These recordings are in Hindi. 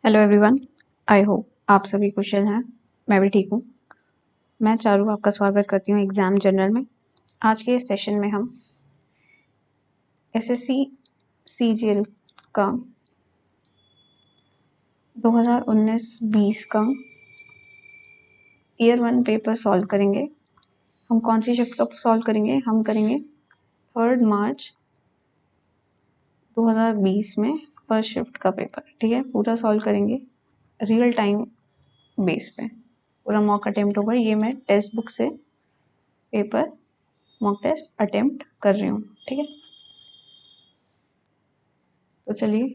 हेलो एवरीवन, आई होप आप सभी कुशल हैं। मैं भी ठीक हूँ। मैं चारू आपका स्वागत करती हूँ एग्ज़ाम जनरल में। आज के इस सेशन में हम एसएससी सीजीएल का 2019-20 का ईयर 1 पेपर सॉल्व करेंगे। हम कौन सी शिफ्ट का सॉल्व करेंगे? हम करेंगे 3 मार्च 2020 में फर्स्ट शिफ्ट का पेपर। ठीक है, पूरा सॉल्व करेंगे रियल टाइम बेस पे। पूरा मॉक अटेम्प्ट होगा। ये मैं टेक्स्ट बुक से पेपर मॉक टेस्ट अटेम्प्ट कर रही हूँ। ठीक है, तो चलिए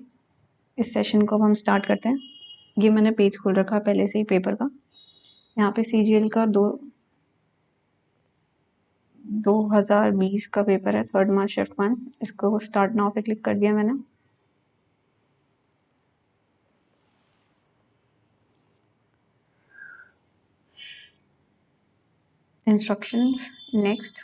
इस सेशन को अब हम स्टार्ट करते हैं। ये मैंने पेज खोल रखा है पहले से ही पेपर का। यहाँ पे सीजीएल का 2020 का पेपर है, 3 मार्च शिफ्ट 1। इसको स्टार्ट नाउ पे क्लिक कर दिया मैंने। Instructions next.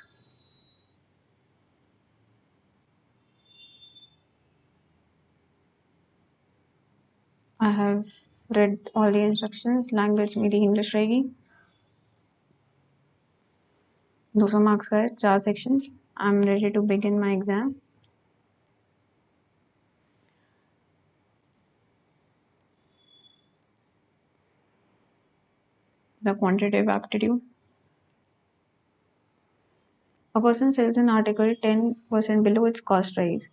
I have read all the instructions. Language मेरी इंग्लिश रहेगी। 200 मार्क्स का है, 4 sections. I am ready to begin my exam. The quantitative aptitude. A person sells an article 10% below its cost price.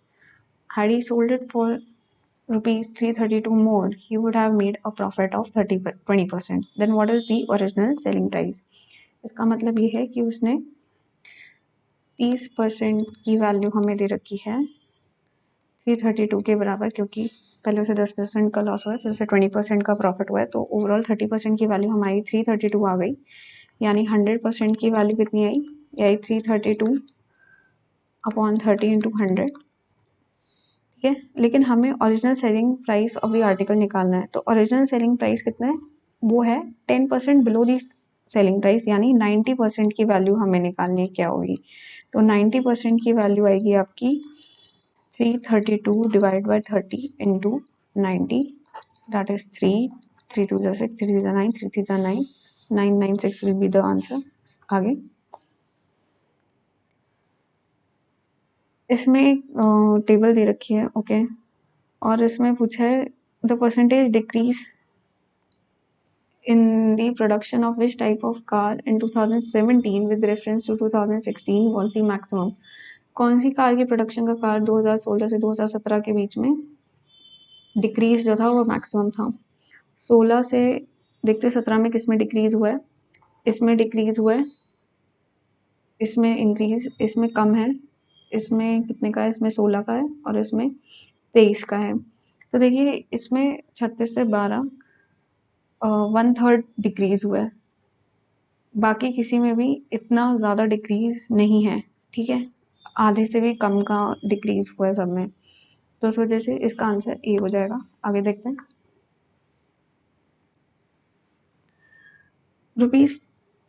Had he sold it for rupees 332 more, he would have made a profit of 20%. Then what is the original selling price? इसका मतलब ये है कि उसने 30% की वैल्यू हमें दे रखी है 332 के बराबर, क्योंकि पहले उसे 10% का लॉस हुआ है, फिर उसे 20% का प्रॉफिट हुआ है, तो ओवरऑल 30% की वैल्यू हमारी 332 आ गई। यानी 100% की वैल्यू कितनी आई? ये आई 332 अपॉन 30 इंटू 100। ठीक है, लेकिन हमें original selling price of the article निकालना है। तो ओरिजिनल सेलिंग प्राइस कितना है? वो है 10% बिलो दी सेलिंग प्राइस, यानी 90% की वैल्यू हमें निकालनी है। क्या होगी? तो 90% की वैल्यू आएगी आपकी 332 divide by 30 into 90, that is 3 2 6 3 9 3 3 9 996 will be the answer. आगे इसमें एक टेबल दे रखी है, ओके, और इसमें पूछा है the percentage decrease in the production of which type of car in 2017 with reference to 2016 was the maximum. कौन सी कार की प्रोडक्शन का कार 2016 से 2017 के बीच में डिक्रीज जो था वो मैक्सिमम था? 16 से देखते 17 में किस में डिक्रीज हुआ है? इसमें डिक्रीज हुआ है, इसमें इंक्रीज, इसमें कम है, इसमें कितने का है? इसमें 16 का है और इसमें 23 का है। तो देखिए इसमें 36 से 12 1/3 डिक्रीज हुआ है, बाकी किसी में भी इतना ज़्यादा डिक्रीज नहीं है। ठीक है, आधे से भी कम का डिक्रीज हुआ है सब में, तो उस वजह से इसका आंसर ए हो जाएगा। आगे देखते हैं। Rupees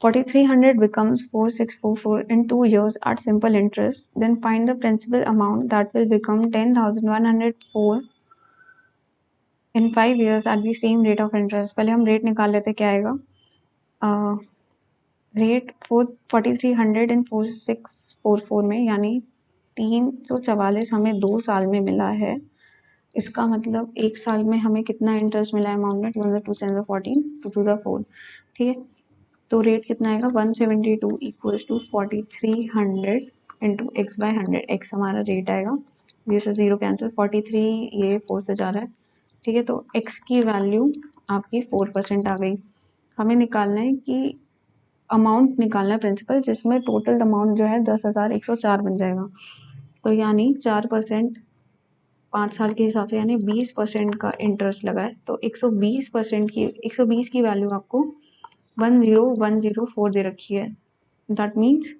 4300 becomes 4644 in 2 years at simple interest, then find the principal amount that will become 10,104 in 5 years at the same rate of interest। पहले हम रेट निकाल लेते, क्या आएगा? रेट 4300 इन 4644 में, यानी 344 हमें 2 साल में मिला है। इसका मतलब 1 साल में हमें कितना इंटरेस्ट मिला है अमाउंट में? 2 7 14 2 2 4। ठीक है, तो रेट कितना आएगा? 172 equals to 4300 into x by 100। X हमारा रेट आएगा, ये से 0 कैंसिल, 43 ये 4 से जा रहा है। ठीक है, तो एक्स की वैल्यू आपकी 4% आ गई। हमें निकालना है कि अमाउंट निकालना है प्रिंसिपल, जिसमें टोटल अमाउंट जो है 10,104 बन जाएगा। तो यानी 4% 5 साल के हिसाब से, यानी 20% का इंटरेस्ट लगा है। तो 120 की वैल्यू आपको 10104 दे रखी है। दैट मीन्स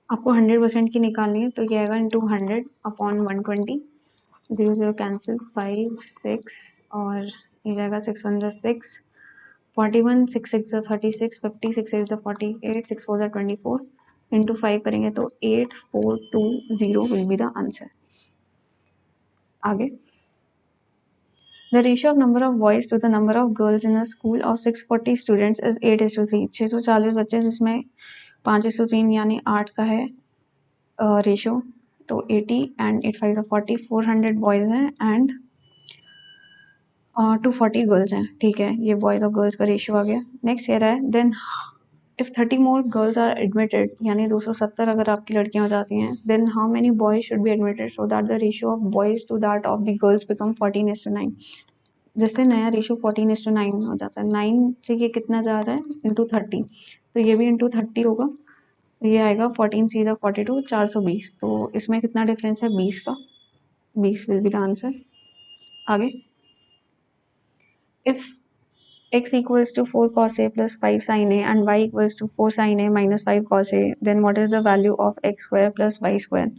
आपको 100% की निकालनी है, तो ये आएगा इंटू 100 अपॉन 120। 0 0 कैंसिल, 5 6 और ये जाएगा 6 1 6, 41 6 6 36, 50 6 8 48, 6 4 24 इंटू 5 करेंगे तो 8420 विल बी द आंसर। आगे The ratio of number of boys to the number of girls in a school of 640 students is 8:3. 640 बच्चे जिसमें 5:3 यानी 8 का है रेशो, तो 80 एंड 8 5 40, 400 बॉयज हैं एंड 240 गर्ल्स हैं। ठीक है, ये बॉयज और गर्ल्स का रेशियो आ गया। नेक्स्ट कह रहा है then if 30 more girls are admitted, यानी 270 अगर आपकी लड़कियां हो जाती हैं, then how many boys should be admitted so that the ratio of boys to that of the girls become 14:9। जिससे नया रेशियो 14:9 हो जाता है। 9 से ये कितना जा रहा है इंटू 30, तो ये भी इंटू 30 होगा, तो ये आएगा 14 सीधा 42, 420। तो इसमें कितना डिफरेंस है 20 का, 20 विल बी द आंसर। आगे if x equals to 4 cos a plus 5 sin a and y equals to 4 sin a minus 5 cos a, then what is the value of x square plus y square?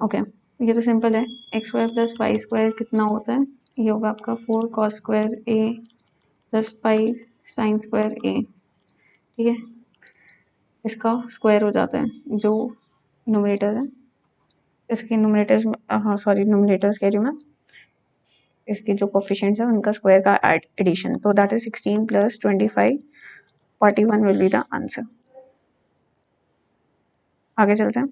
Okay, ये तो सिंपल है। x square plus y square कितना होता है, ये होगा आपका 4 cos square a plus 5 sin square a। ठीक है, इसका स्क्वायर हो जाता है जो नोमिनेटर है, इसके नोमिनेटर्स, हाँ सॉरी नोमिनेटर्स कह रही हूँ मैं, इसके जो कोफिशिएंट्स है उनका स्क्वायर का एडिशन, तो that is 16 plus 25, 41 will be the answer. आगे चलते हैं।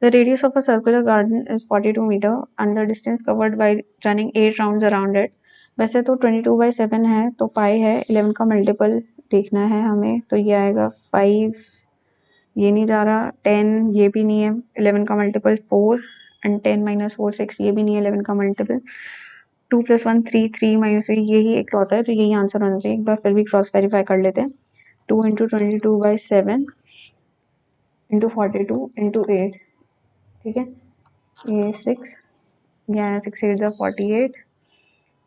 The radius of a circular garden is 42 meter and the distance covered by running 8 rounds around it। वैसे तो 22/7 है, तो पाई है 11 का मल्टीपल देखना है हमें, तो ये आएगा 5, ये नहीं जा रहा, 10 ये भी नहीं है, 11 का मल्टीपल 4 एंड 10 - 4 6, ये भी नहीं है 11 का मल्टीपल, 2 + 1 3, 3 - 3 यही एक होता है, तो यही आंसर होना चाहिए। एक बार फिर भी क्रॉस वेरीफाई कर लेते हैं। 2 × 22/7 × 42 × 8, ठीक है, ये 6, यहाँ 6 8 ज़ा 48,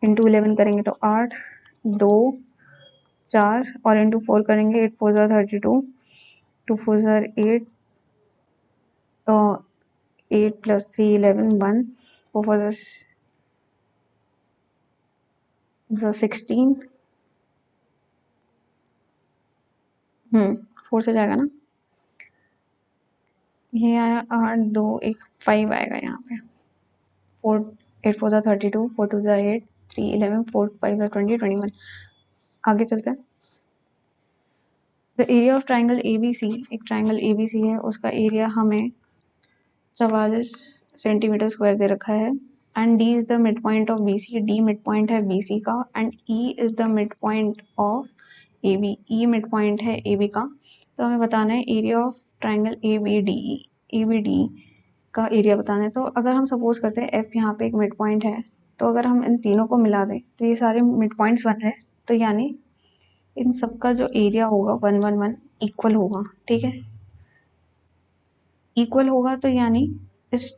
इंटू 11 करेंगे तो 8, 2 4 और इंटू 4 करेंगे 8 4 ज़ा 32, 2 4 ज़ा 8, 8 + 3 11 1, 4 4 ज़ा 16, 4 से जाएगा ना, ये आया 8 2 1 5 आएगा यहाँ पे, 4 8 4 ज़ा 32, 4 2 ज़ा 8, 3 11, 4 5 ज़ा 20 21। आगे चलते हैं। The area of triangle ABC, एक ट्राइंगल ABC है, उसका एरिया हमें 44 सेंटीमीटर स्क्वायर दे रखा है and D is the mid point of BC, D mid point है BC का and E is the mid point of AB, E mid point है AB का। तो हमें बताना है एरिया ऑफ ट्राइंगल ABD का एरिया बताना है। तो अगर हम सपोज करते हैं F यहाँ पे एक मिड पॉइंट है, तो अगर हम इन तीनों को मिला दें तो ये सारे मिड पॉइंट्स बन रहे हैं, तो यानी इन सबका जो एरिया होगा 1 1 1 इक्वल होगा। ठीक है, इक्वल होगा तो यानी इस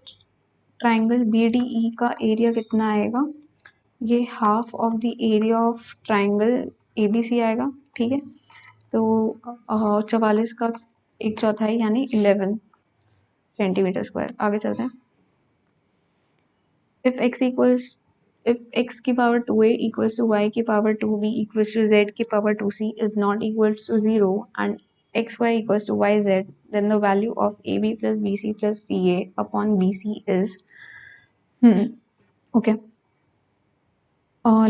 ट्राइंगल BDE का एरिया कितना आएगा, ये half of the area of triangle ABC आएगा। ठीक है, तो 44 का 1/4 यानी 11 सेंटीमीटर स्क्वायर। आगे चलते हैं। इफ x की power 2a equals to y की power 2b equals to z की power 2c is not equals to 0 and xy equals to yz, then the value of AB plus BC plus CA upon BC is okay,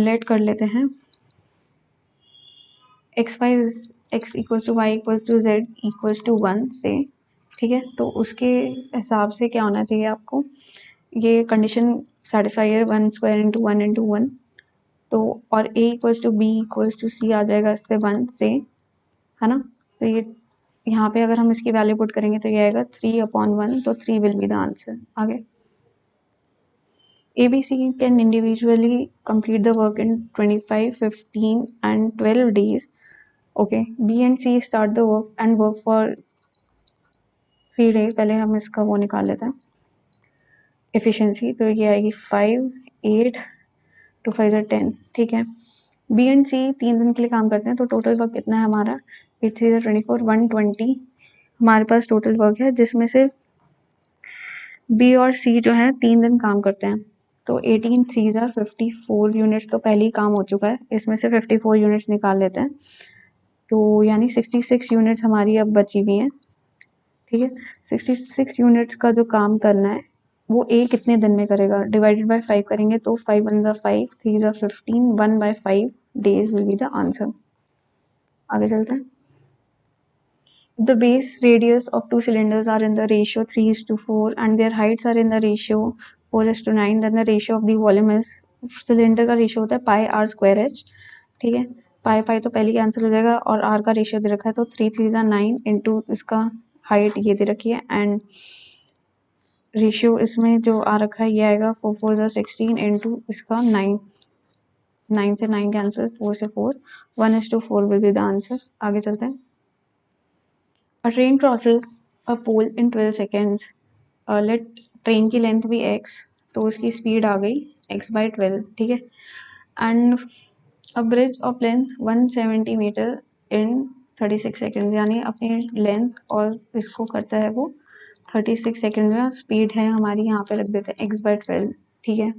let कर लेते हैं। x equals to y equals to z equals to 1 से, ठीक है, तो उसके हिसाब से क्या होना चाहिए आपको, ये कंडीशन सेटिस्फाई है 1 स्क्वायर इंटू 1 इंटू 1, तो और a equals to b equals to c आ जाएगा इससे 1 से, है ना। तो ये यहाँ पे अगर हम इसकी वैल्यू पुट करेंगे तो ये आएगा 3/1, तो 3 विल बी द आंसर। आगे ABC can individually complete the work in 25, 15 and 12 days. Okay, B and C start the work and work for 3 days। पहले हम इसका वो निकाल लेते हैं एफिशिएंसी, तो ये आएगी 5 8 2 5 10। ठीक है, B एंड C 3 दिन के लिए काम करते हैं, तो टोटल वर्क कितना है हमारा 8 3 24 120 हमारे पास टोटल वर्क है, जिसमें से B और C जो है 3 दिन काम करते हैं, तो 18 3 54 यूनिट्स तो पहले ही काम हो चुका है, इसमें से 54 यूनिट्स निकाल लेते हैं, तो यानी 66 यूनिट्स हमारी अब बची हुई हैं। ठीक है, 66 यूनिट्स का जो काम करना है वो ए कितने दिन में करेगा, डिवाइडेड बाय 5 करेंगे तो 5 वन ज़ा 5, 3 ज़ा 15, 1/5 days will be the answer. आगे चलते हैं। The base radius of two cylinders are in the ratio 3:4 and their heights are in the ratio 4:9, then the ratio of the volume is, cylinder का रेशियो होता है पाई आर स्क्वायर एच, ठीक है। पाई पाई तो पहले ही आंसर हो जाएगा, और आर का रेशियो दे रखा है तो 3 3 9 इंटू इसका हाइट ये दे रखी है, एंड रेशियो इसमें जो आ रखा है ये आएगा 4 4 16 इंटू इसका 9, 9 से 9 कैंसिल, 4 से 4, 1:4 विल बी द आंसर। आगे चलते हैं। A train crosses a pole in 12 seconds. Let train की लेंथ भी x, तो उसकी स्पीड आ गई x/12, ठीक है। And a bridge of length 170 metre in 36 second, यानी अपनी लेंथ और इसको करता है वो 36 सेकेंड में, स्पीड है हमारी यहाँ पे रख देते हैं x/12, ठीक है।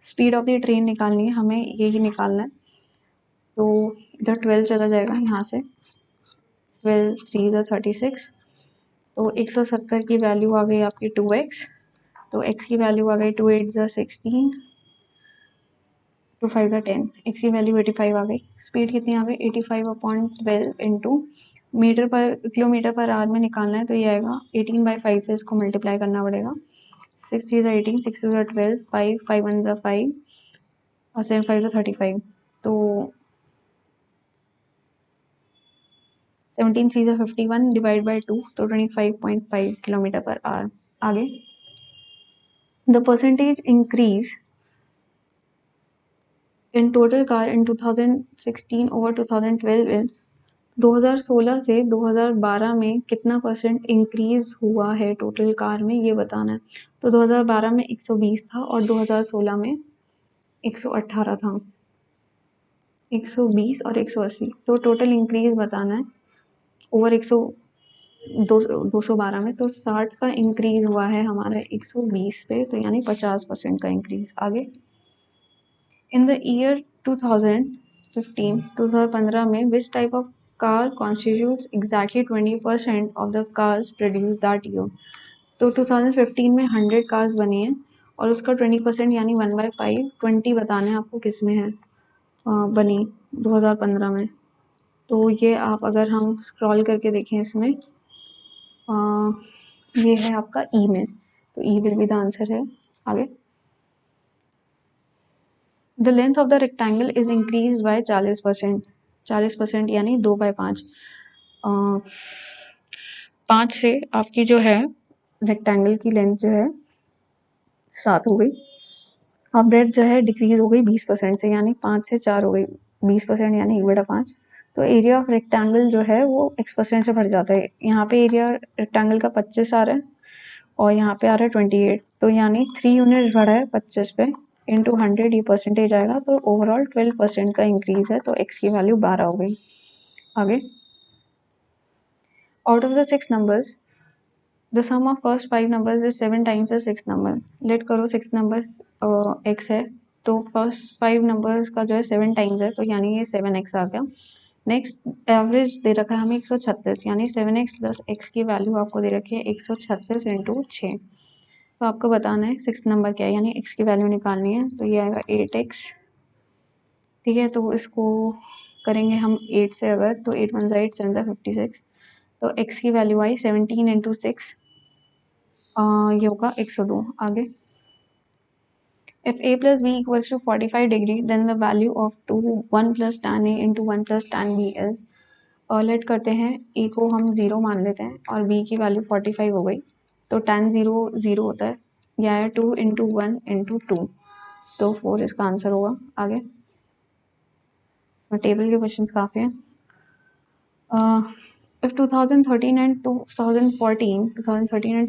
स्पीड ऑफ द ट्रेन निकालनी है हमें, यही निकालना है, तो इधर 12 चला जाएगा, यहाँ से 12 3 ज़ा 36, तो 170 की वैल्यू आ गई आपकी 2x, तो x की वैल्यू आ गई 2 8 ज़ा 16, 2 5 ज़ा 10, x की वैल्यू 85 आ गई। स्पीड कितनी आ गई 85/12 इंटू मीटर पर किलोमीटर पर आवर में निकालना है, तो ये आएगा 18/5 से इसको मल्टीप्लाई करना पड़ेगा। 6 3 ज़ा 18, 6 2 ज़ा 12, 5 5 1 ज़ा 5 और 7 5 ज़ा 35, तो 17 3 ज़ा 51 डिवाइड बाई 2, तो 25.5 किलोमीटर पर आवर। आगे, the percentage increase in total car in 2016 over 2012 is, 2016 से 2012 में कितना परसेंट इंक्रीज हुआ है टोटल कार में, ये बताना है। तो 2012 में 120 था और 2016 में 118 था, 120 और 180, तो टोटल इंक्रीज बताना है ओवर 212 में, तो 60 का इंक्रीज हुआ है हमारा 120 पे, तो यानी 50% का इंक्रीज। आगे, इन द ईयर 2015 में which type of car constitutes exactly 20% of the cars produce that year, तो 2015 में 100 कार्स बनी हैं और उसका 20% यानी 1/5 20 बताना है आपको किस में है बनी 2015 में। तो ये आप अगर हम स्क्रॉल करके देखें इसमें, ये है आपका ई में, तो ई विल बी द आंसर है। आगे, the length of the rectangle is increase by 40%, 40% यानी 2/5, 5 से आपकी जो है रेक्टेंगल की लेंथ जो है 7 हो गई, और ब्रेथ जो है डिक्रीज हो गई 20% से, यानी 5 से 4 हो गई, 20% यानी 1/5। तो एरिया ऑफ रेक्टेंगल जो है वो x% से बढ़ जाता है। यहाँ पे एरिया रेक्टेंगल का 25 आ रहा है और यहाँ पे आ रहा है 28, तो यानी 3 यूनिट बढ़ा है 25 पे इंटू 100, ये परसेंटेज आएगा, तो ओवरऑल 12% का इंक्रीज है, तो x की वैल्यू 12 हो गई। आगे, out of the 6 numbers the sum of first 5 numbers is 7 times the 6 number. Let करो 6 नंबर्स x है, तो फर्स्ट 5 नंबर्स का जो है 7 टाइम्स है, तो यानी ये 7x आ गया। नेक्स्ट, एवरेज दे रखा है हमें 136, यानी 7x प्लस x की वैल्यू आपको दे रखी है 136 इंटू 6, तो आपको बताना है 6 नंबर क्या है, यानी x की वैल्यू निकालनी है, तो ये आएगा 8x, ठीक है। तो इसको करेंगे हम 8 से, अगर तो 8 1 8 7 56, तो x की वैल्यू आई 17 इंटू 6, ये होगा 102। आगे, if a plus b equals to 45 degree then the value of 1 plus tan a into 1 plus tan b is, और लेट करते हैं a को हम 0 मान लेते हैं और b की वैल्यू 45 हो गई, तो tan 0 0 होता है, यह है 2 इंटू 1 इंटू 2, तो 4 इसका आंसर होगा। आगे, टेबल के क्वेश्चंस काफ़ी हैं। If 2013 and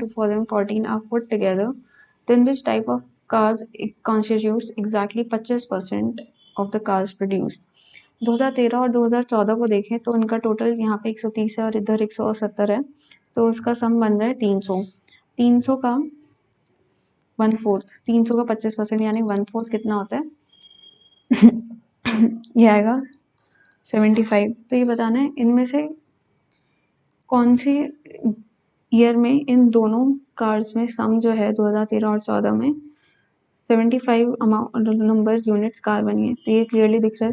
2014 are put together, then which type of cars constitutes exactly 25% of the cars produced? 2013 और 2014 को देखें तो इनका टोटल यहाँ पे 130 है और इधर 170 है, तो उसका सम बन रहा है 300। 300 का 1/4, 300 का 25% यानी 1/4 कितना होता है ये आएगा 75। तो ये बताना है इनमें से कौन सी ईयर में इन दोनों कार्ड्स में सम जो है 2013 और 14 में 75 अमाउंट नंबर यूनिट्स कार बनी है। तो ये क्लियरली दिख रहा है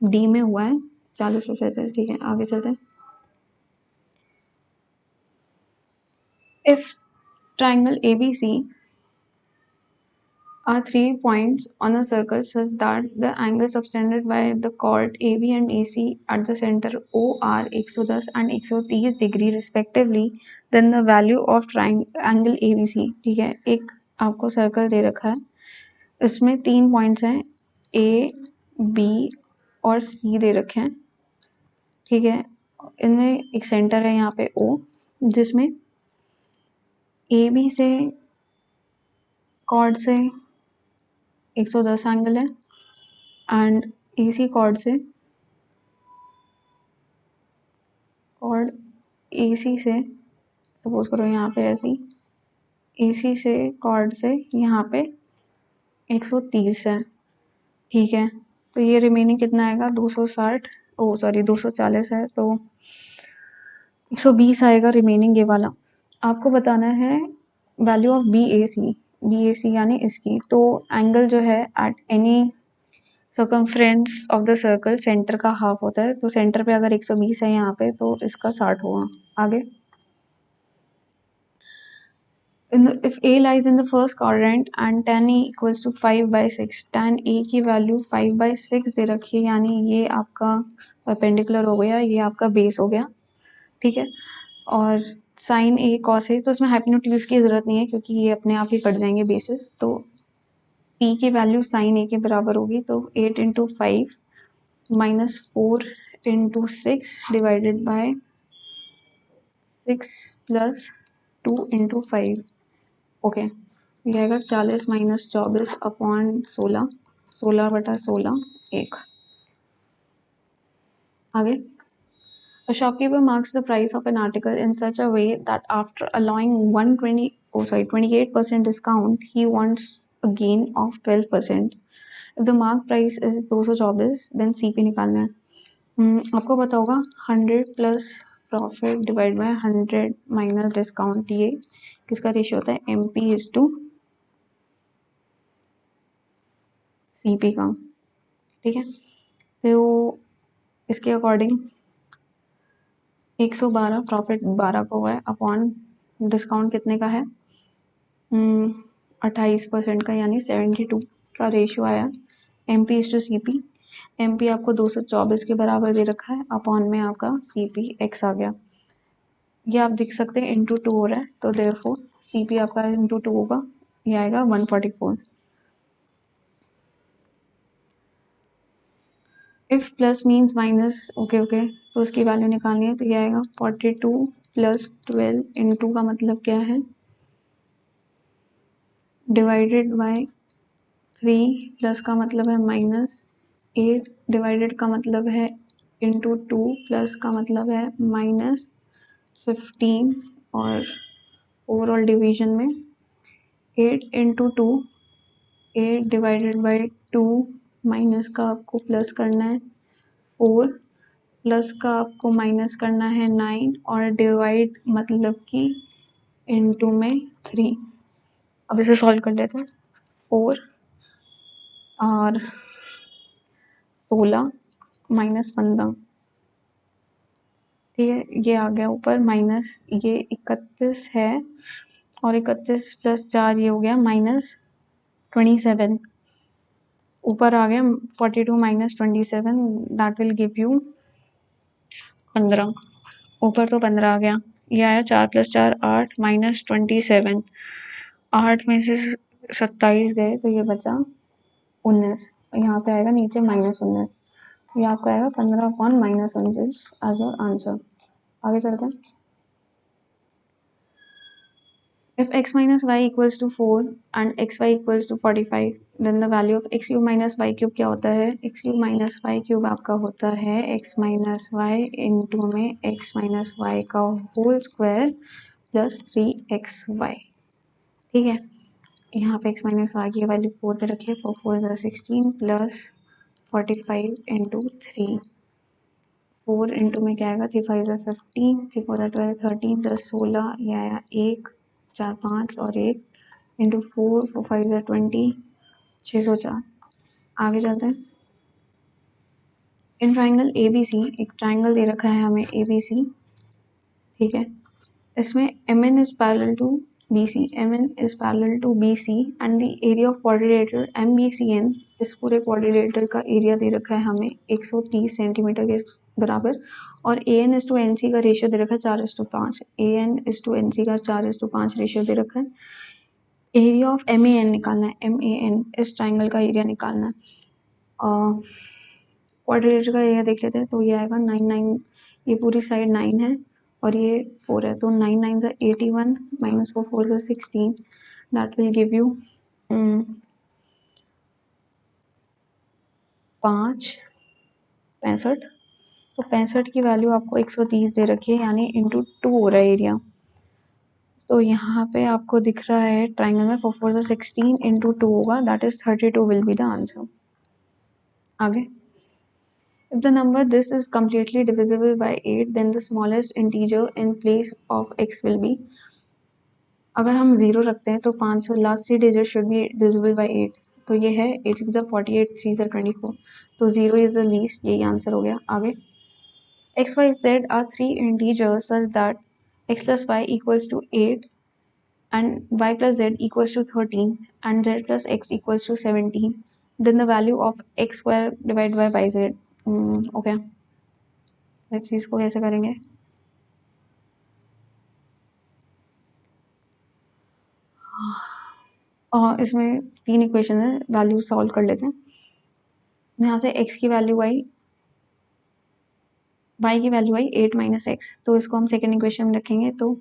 डी में हुआ है 40 ठीक है, आगे चलते हैं। If triangle ABC are 3 points on a circle such that the angle subtended by the chord AB and AC at the center O are 110 and 130 degree respectively, then the value of triangle ABC। ठीक है, एक आपको सर्कल दे रखा है, इसमें 3 पॉइंट्स हैं A B और C दे रखे हैं। ठीक है, इनमें एक सेंटर है यहाँ पे O, जिसमें AB से कॉर्ड से 110 एंगल है एंड AC कॉर्ड से AC से सपोज करो यहाँ पे ऐसी AC से कॉर्ड से यहाँ पे 130 है। ठीक है, तो ये रिमेनिंग कितना आएगा 240 है, तो 120 आएगा रिमेनिंग ये वाला। आपको बताना है वैल्यू ऑफ BAC यानी इसकी। तो एंगल जो है at any circumference of the circle centre का हाफ होता है, तो सेंटर पे अगर 120 है यहाँ पे तो इसका 60 होगा। आगे if A lies in the first quadrant and tan A equals to 5/6, tan A की वैल्यू 5/6 दे रखी है, यानी ये आपका परपेंडिकुलर हो गया, ये आपका बेस हो गया। ठीक है, और साइन A cos A, तो इसमें हाइपोटेन्यूज की जरूरत नहीं है क्योंकि ये अपने आप ही कट जाएंगे बेसिस। तो P की वैल्यू साइन A के बराबर होगी, तो 8 × 5 - 4 × 6 डिवाइडेड बाय 6 + 2 × 5। ओके, ये आएगा 40 - 24 अपॉन 16, 16/16 1। आगे, a shopkeeper marks the price of an article in such a way that after allowing 28% discount, he wants a gain of 12%. If the mark price is 224, then CP निकालना है। आपको पता होगा 100 plus profit divide by 100 minus discount, ये किसका रेशियो होता है MP/CP का। ठीक है, तो इसके अकॉर्डिंग 112 प्रॉफिट 12 का हुआ है अपॉन डिस्काउंट कितने का है 28% का, यानी 72 का रेशियो आया MP/CP। MP आपको 224 के बराबर दे रखा है, अपॉन में आपका CP x आ गया। ये आप देख सकते हैं इंटू 2 हो रहा है, तो देयरफॉर CP आपका इंटू 2 होगा, ये आएगा 144। If plus means minus, okay तो उसकी वैल्यू निकालनी है, तो ये आएगा 42 + 12 इंटू का मतलब क्या है डिवाइडेड बाय 3 प्लस का मतलब है -8 डिवाइडेड का मतलब है इंटू 2 प्लस का मतलब है -15, और ओवरऑल डिवीजन में 8 × 2 8 डिवाइडेड बाय 2 माइनस का आपको प्लस करना है 4 प्लस का आपको माइनस करना है 9 और डिवाइड मतलब कि इनटू में 3। अब इसे सॉल्व कर लेते हैं। 4 और 16 - 15, ठीक है, ये आ गया ऊपर माइनस, ये 31 है और 31 + 4 ये हो गया -27। ऊपर आ गया 42 - 27, दैट विल गिव यू 15। ऊपर तो 15 आ गया, ये आया 4 + 4 8 -27, 8 में से 27 गए तो ये बचा 19, यहाँ पे आएगा नीचे -19, ये आपका आएगा 15/-19 एज योर आंसर। आगे चलते हैं। If x - y = 4 and xy = 45, then the value of x³ - y³ क्या होता है x³ - y³ आपका होता है x - y इंटू में x - y का होल स्क्वायर प्लस 3xy। ठीक है, यहाँ पे x - y की वैल्यू 4 दे रखी है, 4 × 4 = 16 प्लस 45 × 3। 4 इंटू में क्या आएगा, 3 5 ज़ा 15, 3 4 ज़ा 12, 13 प्लस 16, ये आया 1 4 5 और 1 इंटू 4 4 5 ज़ा 20, 604। आगे चलते हैं। In triangle A B C, एक ट्राइंगल दे रखा है हमें ए बी सी, ठीक है। इसमें M N is parallel to B C, M N is parallel to B C and the area of quadrilateral M B C N, इस पूरे क्वाड्रिलेटर का एरिया दे रखा है हमें 130 सेंटीमीटर के बराबर, और A N is to N C का रेशियो दे रखा है 4:5, A N is to N C का 4:5 रेशियो दे रखा है। Area of M A N निकालना है, एम ए एन, इस ट्राइंगल का एरिया निकालना है। क्वाड्रिलेटर का एरिया देख लेते हैं, तो ये आएगा 9 9, ये पूरी साइड 9 है और ये 4 है, तो 9 9 ज़ा 81 माइनस 4 4 ज़ा 16, दैट विल गिव यू 5 65। तो 65 की वैल्यू आपको 130 दे रखी है, यानी इंटू 2 हो रहा है एरिया। तो यहाँ पे आपको दिख रहा है ट्राइंगल में 4 4 ज़ा 16 इंटू 2 होगा, that is 32 will be the answer. आगे, if the number this is completely divisible by 8, then the smallest integer in place of x will be, अगर हम 0 रखते हैं तो 5 last 3 digit should be divisible by 8, तो ये है 8 6 48, 3 24, तो 0 इज द लीस्ट, यही आंसर हो गया। आगे, x y z are 3 integers such that x plus y equals to 8 and y plus z equals to 13 and z plus x equals to 17, then the value of x square divided by y z, okay, इस चीज़ को कैसे करेंगे। इसमें 3 इक्वेशन है, वैल्यू सॉल्व कर लेते हैं। यहाँ से x की वैल्यू आई, y की वैल्यू आई 8 माइनस एक्स, तो इसको हम सेकेंड इक्वेशन में रखेंगे, तो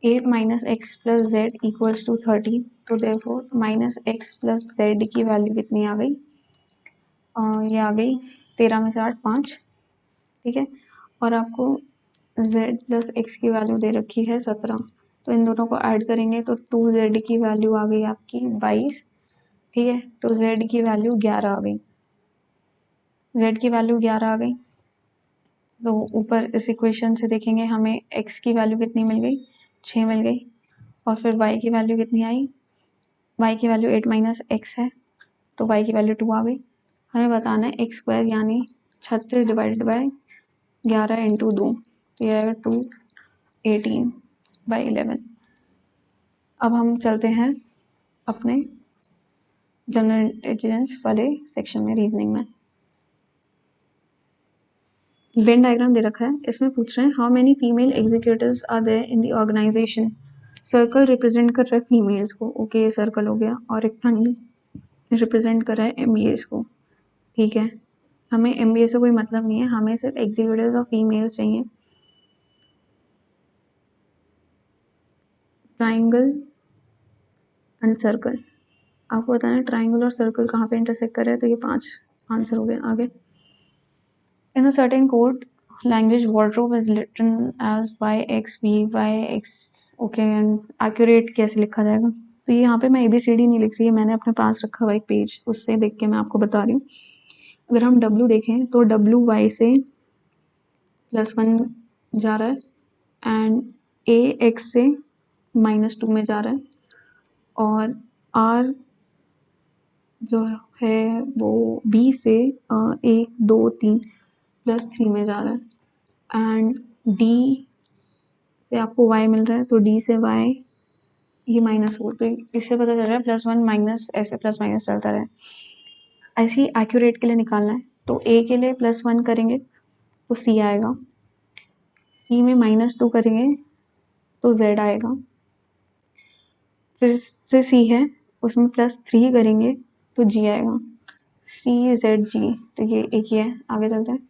8 minus x plus z equals to 13, तो therefore minus x plus z की वैल्यू कितनी आ गई, ये आ गई 13 में से 8 5, ठीक है। और आपको z प्लस एक्स की वैल्यू दे रखी है 17, तो इन दोनों को ऐड करेंगे तो 2z की वैल्यू आ गई आपकी 22, ठीक है। तो z की वैल्यू 11 आ गई, z की वैल्यू 11 आ गई। तो ऊपर इस इक्वेशन से देखेंगे हमें x की वैल्यू कितनी मिल गई, 6 मिल गई, और फिर y की वैल्यू कितनी आई, y की वैल्यू 8 माइनस एक्स है, तो y की वैल्यू 2 आ गई। हमें बताना है x स्क्वायर यानी 36 डिवाइडेड बाय 11 इंटू 2, तो ये आएगा 218 बाई 11। अब हम चलते हैं अपने जनरल इंटेलिजेंस वाले सेक्शन में, रीजनिंग में। वेन डायग्राम दे रखा है, इसमें पूछ रहे हैं how many female executives are there in the organisation. Circle represent कर रहा है फीमेल्स को, ओके, ये सर्कल हो गया, और रेक्टेंगल रिप्रेजेंट कर रहा है एमबीएस को, ठीक है। हमें एमबीए से कोई मतलब नहीं है, हमें सिर्फ एग्जीक्यूटिव्स और फीमेल्स चाहिए। ट्राइंगल एंड सर्कल, आपको बताना है ट्राइंगल और सर्कल कहाँ पे इंटरसेक्ट कर रहे हैं, तो ये 5 आंसर हो गए। आगे, in a certain code language wardrobe is written as yx vyx, okay, and accurate कैसे लिखा जाएगा, तो ये यहाँ पे मैं ABCD नहीं लिख रही है, मैंने अपने पास रखा हुआ एक पेज, उससे देख के मैं आपको बता रही हूँ। अगर हम W देखें तो W y से +1 जा रहा है एंड A x से -2 में जा रहा है, और R जो है वो B से 1 2 3 +3 में जा रहा है, एंड D से आपको y मिल रहा है, तो D से y ये -4, तो इससे पता चल रहा है +1 माइनस, ऐसे प्लस माइनस चलता रहे। ऐसे ही एक्यूरेट के लिए निकालना है, तो A के लिए +1 करेंगे तो C आएगा, C में -2 करेंगे तो Z आएगा, फिर से C है उसमें +3 करेंगे तो G आएगा, C Z G, तो ये एक ही है। आगे चलते हैं,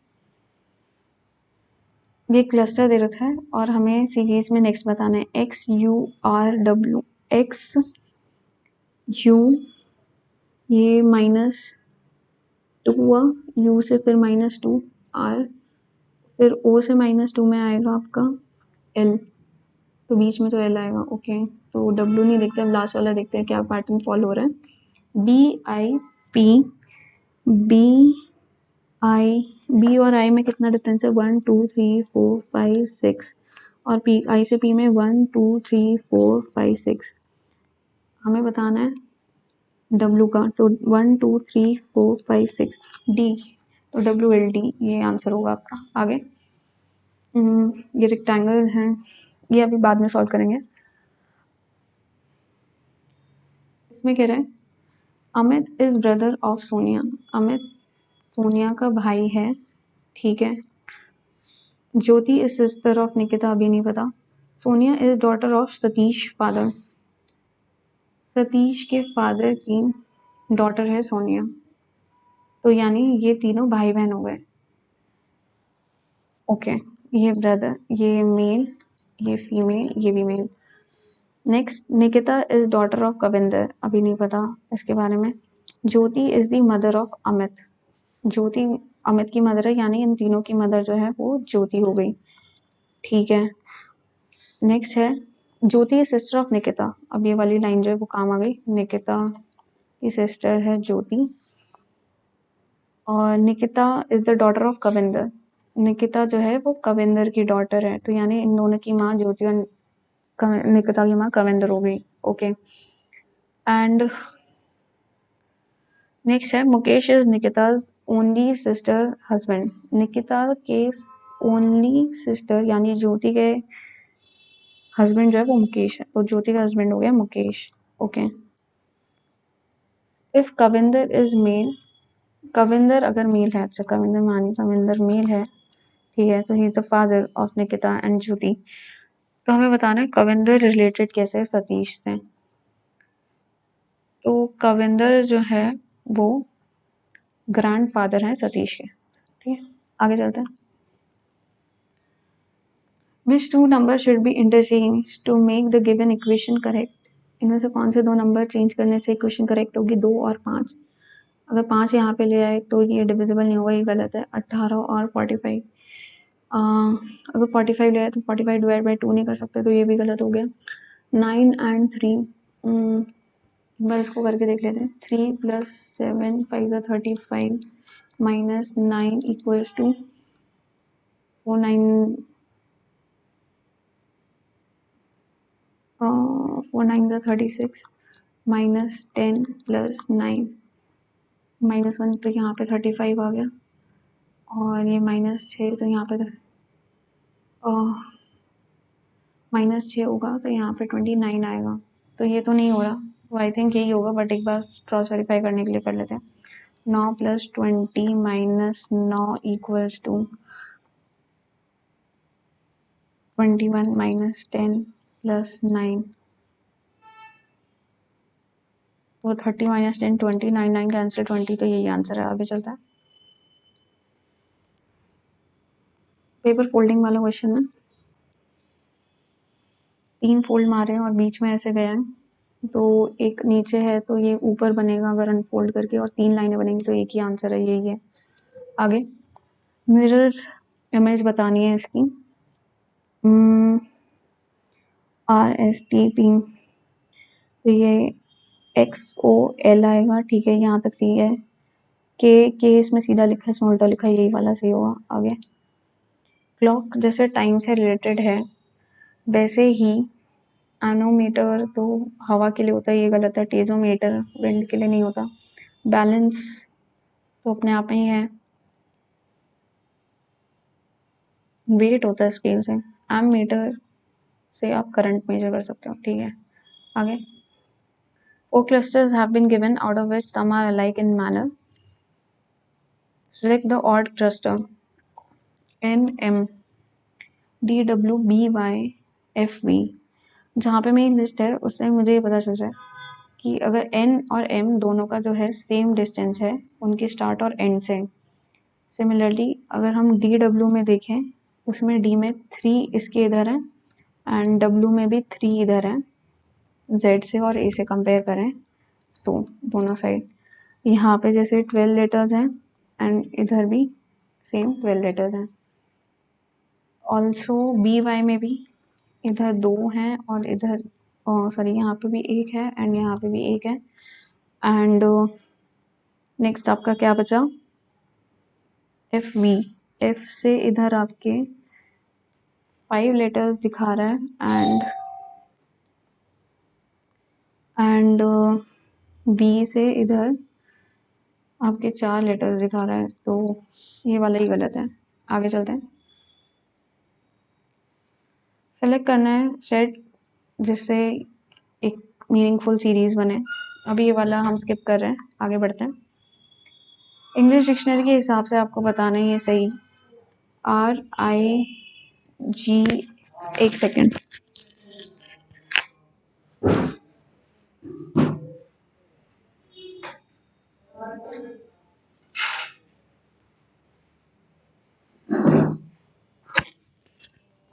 ये क्लस्टर दे रखा है और हमें सीरीज में नेक्स्ट बताना है x you R W, x you ये -2 हुआ, यू से फिर -2 आर, फिर ओ से -2 में आएगा आपका एल, तो बीच में तो एल आएगा, ओके। तो डब्ल्यू नहीं देखते, अब लास्ट वाला देखते हैं क्या पैटर्न फॉलो हो रहा है। B I P, B I B और आई में कितना डिफरेंस है, 1 2 3 4 5 6, और पी, आई से पी में 1 2 3 4 5 6। हमें बताना है डब्ल्यू का, तो 1 2 3 4 5 6 डी, तो डब्ल्यू एल डी ये आंसर होगा आपका। आगे ये रेक्टेंगल हैं, ये अभी बाद में सॉल्व करेंगे। इसमें कह रहे हैं Amit is brother of Sonia, Amit Sonia का भाई है, ठीक है। ज्योति इज सिस्टर ऑफ निकिता, अभी नहीं पता। Sonia is daughter of Satish father, Satish के फादर की डॉटर है सोनिया, तो यानी ये तीनों भाई बहन हो गए। ओके, ये ब्रदर, ये मेल, ये फीमेल, ये भी male. Next, Nikita is daughter of Kavinder, अभी नहीं पता इसके बारे में। Jyoti is the mother of Amit, Jyoti Amit की मदर है, यानी इन तीनों की मदर जो है वो ज्योति हो गई, ठीक है। नेक्स्ट है ज्योति इज सिस्टर ऑफ निकिता, अब ये वाली लाइन जो है वो काम आ गई, निकिता की सिस्टर है ज्योति, और Nikita is the daughter of Kavinder, Nikita जो है वो कविंदर की डॉटर है, तो यानी इन दोनों की माँ ज्योति और निकिता की माँ कविंदर हो गई, ओके। एंड नेक्स्ट है Mukesh is Nikita's only sister husband, Nikita के ओनली सिस्टर यानी ज्योति के हस्बैंड जो है वो मुकेश है, तो ज्योति का हस्बैंड हो गया Mukesh, okay. If Kavinder is male, Kavinder अगर मेल है, अच्छा कविंदर मानी कविंदर मेल है, ठीक है, तो he is the father of Nikita and Jyoti. तो हमें बताना है कविंदर रिलेटेड कैसे है सतीश से, तो कविंदर जो है वो ग्रैंडफादर हैं सतीश के, ठीक है। आगे चलते हैं। Which two number should be interchange to make the given equation correct, इनमें से कौन से दो नंबर चेंज करने से इक्वेशन करेक्ट होगी, 2 और 5। अगर 5 यहाँ पे ले आए तो ये डिविजिबल नहीं होगा, ये गलत है। 18 और 45, अगर 45 ले आए तो 45 डिवाइड बाई 2 नहीं कर सकते, तो ये भी गलत हो गया। 9 एंड 3, एक बार इसको करके देख लेते हैं। 3 + 7 5 35 माइनस 9 इक्वल्स टू 4 9 4 9 36 माइनस 10 + 9 -1, तो यहाँ पे 35 आ गया, और ये -6, तो यहाँ पे -6 होगा, तो यहाँ पे 29 आएगा, तो ये तो नहीं हो रहा, तो आई थिंक यही होगा, बट एक बार क्रॉस वेरीफाई करने के लिए कर लेते हैं। 9 + 20 माइनस 9 इक्वल्स टू 21 माइनस 10 + 9, तो 30 माइनस 10 20, 9 9 का आंसर 20, तो यही आंसर है। आगे चलता है, पेपर फोल्डिंग वाला क्वेश्चन है। 3 फोल्ड मारे हैं और बीच में ऐसे गया है, तो एक नीचे है तो ये ऊपर बनेगा अगर अनफोल्ड करके, और 3 लाइनें बनेंगी, तो एक ही आंसर है, यही है। आगे मिरर इमेज बतानी है इसकी, RSTP, तो ये XOL आएगा, ठीक है, यहाँ तक सही है। के इसमें सीधा लिखा है, इसमें उल्टा लिखा है, यही वाला सही होगा। आगे क्लॉक जैसे टाइम से रिलेटेड है, वैसे ही एनोमीटर तो हवा के लिए होता है, ये गलत है। टेजोमीटर विंड के लिए नहीं होता। बैलेंस तो अपने आप में ही है, वेट होता है स्केल से। एमीटर से आप करंट मेजर कर सकते हो, ठीक है। आगे 4 clusters have been given out of which some are alike in manner. Select the odd cluster NM DWBY FV। जहाँ पे मेरी लिस्ट है उससे मुझे ये पता चल रहा है कि अगर N और M दोनों का जो है सेम डिस्टेंस है उनके स्टार्ट और एंड से। सिमिलरली अगर हम DW में देखें, उसमें D में 3 इसके इधर है एंड W में भी 3 इधर है, Z से और A से कंपेयर करें तो दोनों साइड यहाँ पे जैसे 12 लेटर्स हैं एंड इधर भी सेम 12 लेटर्स हैं। ऑल्सो BY में भी इधर 2 हैं और इधर सॉरी यहाँ पे भी 1 है एंड यहाँ पे भी 1 है। एंड नेक्स्ट आपका क्या बचा, एफ वी, एफ से इधर आपके 5 लेटर्स दिखा रहा है एंड बी से इधर आपके 4 लेटर्स दिखा रहा है, तो ये वाला ही गलत है। आगे चलते हैं। सेलेक्ट करना है सेट जिससे एक मीनिंगफुल सीरीज बने। अभी ये वाला हम स्किप कर रहे हैं, आगे बढ़ते हैं। इंग्लिश डिक्शनरी के हिसाब से आपको बताना ही है सही। RIG, एक सेकेंड,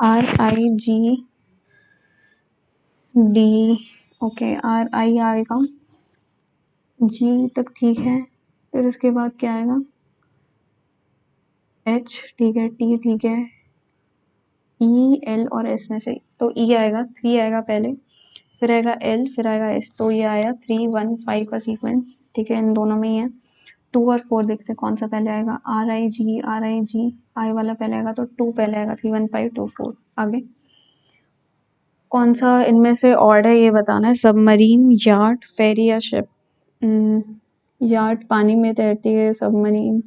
RIGD, ओके, RI आएगा, G तक ठीक है, फिर उसके बाद क्या आएगा, H ठीक है, T ठीक है, E, L और S में से तो E आएगा, 3 आएगा पहले, फिर आएगा L, फिर आएगा S, तो ये आया 3, 1, 5 का सीक्वेंस, ठीक है, इन दोनों में ही है। 2 और 4 देखते हैं कौन सा पहले आएगा। RIG, I वाला पहले आएगा तो 2 पहले आएगा, 3, 1, 5, 2, 4। आगे कौन सा इनमें से ऑड है ये बताना है। सबमरीन, यार्ड, फेरी या शिप। यार्ड पानी में तैरती है, सबमरीन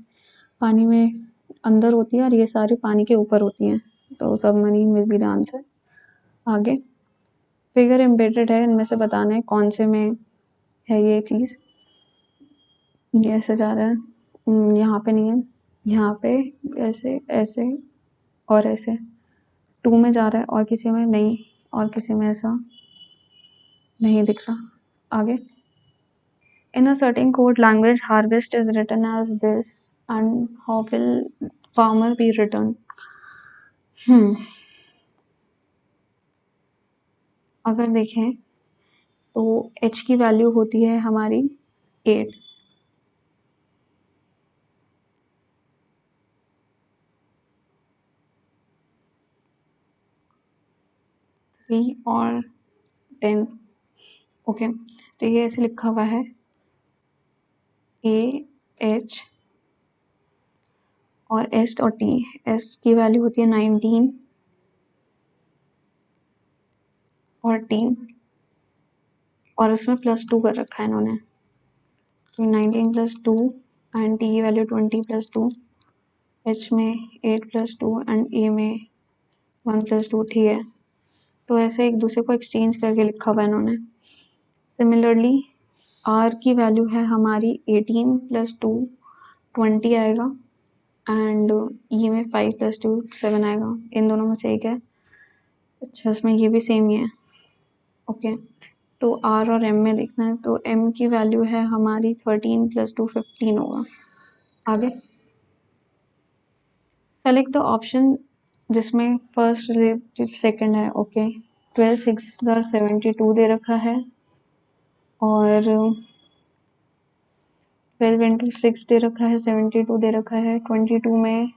पानी में अंदर होती है और ये सारी पानी के ऊपर होती हैं, तो submarine will be the answer. आगे फिगर एम्बेडेड है, इनमें से बताना है कौन से में है ये चीज़। ये ऐसे जा रहा है, यहाँ पे नहीं है, यहाँ पे ऐसे ऐसे और ऐसे 2 में जा रहा है और किसी में नहीं, और किसी में ऐसा नहीं दिख रहा। आगे in a certain code language harvest is written as this and how will farmer be written। अगर देखें तो h की वैल्यू होती है हमारी 8, 3 और 10, ओके। तो ये ऐसे लिखा हुआ है AH और S और T। S की वैल्यू होती है 19 और T, और उसमें +2 कर रखा है इन्होंने, तो 19 + 2 एंड T की वैल्यू 20 + 2, H में 8 + 2 एंड A में 1 + 2, ठीक है। तो ऐसे एक दूसरे को एक्सचेंज करके लिखा हुआ है इन्होंने। सिमिलरली R की वैल्यू है हमारी 18 + 2 20 आएगा एंड E में 5 + 2 7 आएगा, इन दोनों में से एक है। अच्छा, इसमें ये भी सेम ही है, ओके। तो R और M में देखना है, तो M की वैल्यू है हमारी 13 + 2 15 होगा। आगे सेलेक्ट द ऑप्शन जिसमें फर्स्ट रिलेटिव सेकंड है, ओके। 12 6 और 72 दे रखा है और 12 × 6 दे रखा है, 72 दे रखा है, 22 में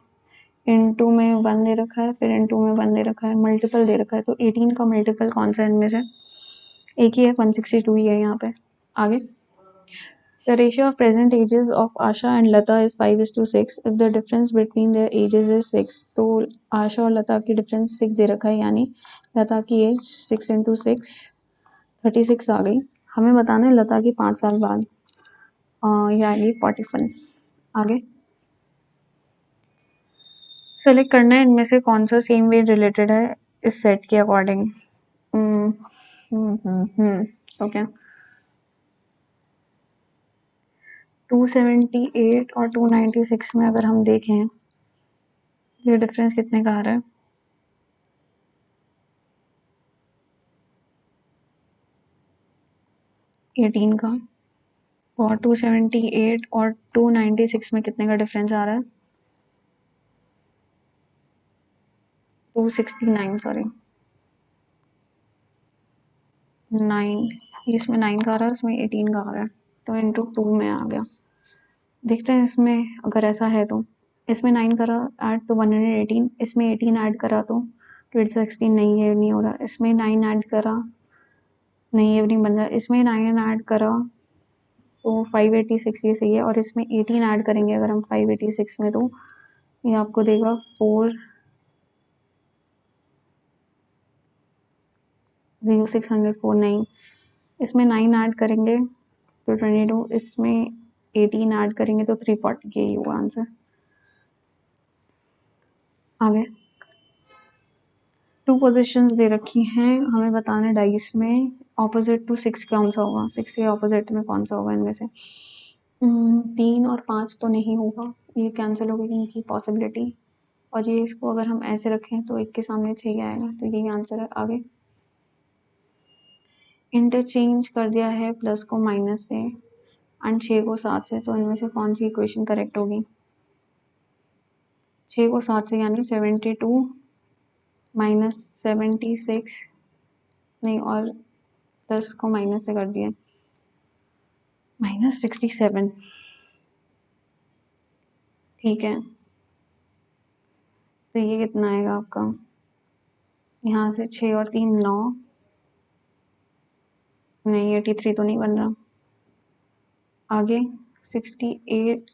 इंटू में 1 दे रखा है, फिर इंटू में 1 दे रखा है, मल्टीपल दे रखा है, तो 18 का मल्टीपल कौन सा है इनमें से, एक ही है, 162 ही है यहाँ पे। आगे The ratio of present ages of Asha and Lata is 5:6 if the difference between their ages is 6। तो आशा और लता की डिफरेंस 6 दे रखा है, यानी लता की एज 6 × 6 36 आ गई। हमें बताना है लता की 5 साल बाद, ये आएगी 41। आगे सेलेक्ट करना है इनमें से कौन सा सेम वे रिलेटेड है इस सेट के अकॉर्डिंग। ओके, 278 और 296 में अगर हम देखें ये डिफरेंस कितने का आ रहा है, 18 का, और 278 और 296 में कितने का डिफरेंस आ रहा है, 269, सॉरी 9, इसमें 9 का आ रहा है, इसमें 18 का आ रहा है, तो इंटू 2 में आ गया। देखते हैं इसमें अगर ऐसा है तो, इसमें 9 करा ऐड तो 118, इसमें 18 ऐड करा तो 216, नहीं ये नहीं हो रहा, इसमें 9 ऐड करा, नहीं ये नहीं बन रहा, इसमें 9 ऐड करा तो 586 ये सही है, और इसमें 18 ऐड करेंगे अगर हम 586 में तो ये आपको देगा 40649। इसमें 9 ऐड करेंगे तो 22, इसमें 18 ऐड करेंगे तो 340, यही हुआ आंसर। आगे 2 पोजीशंस दे रखी हैं, हमें बताना है डाइस में ऑपोजिट टू 6 कौन सा होगा, 6 के ऑपोजिट में कौन सा होगा इनमें से। 3 और 5 तो नहीं होगा, ये कैंसिल हो गई इनकी पॉसिबिलिटी। और ये इसको अगर हम ऐसे रखें तो 1 के सामने 6 आएगा, तो यही आंसर है। आगे इंटरचेंज कर दिया है प्लस को माइनस से एंड 6 को 7 से, तो इनमें से कौन सी इक्वेशन करेक्ट होगी। 6 को 7 से यानी 72 माइनस 76 नहीं, और प्लस को माइनस से कर दिया माइनस 67। ठीक है, तो ये कितना आएगा आपका, यहाँ से 6 और 3 9, नहीं 83 तो नहीं बन रहा। आगे 68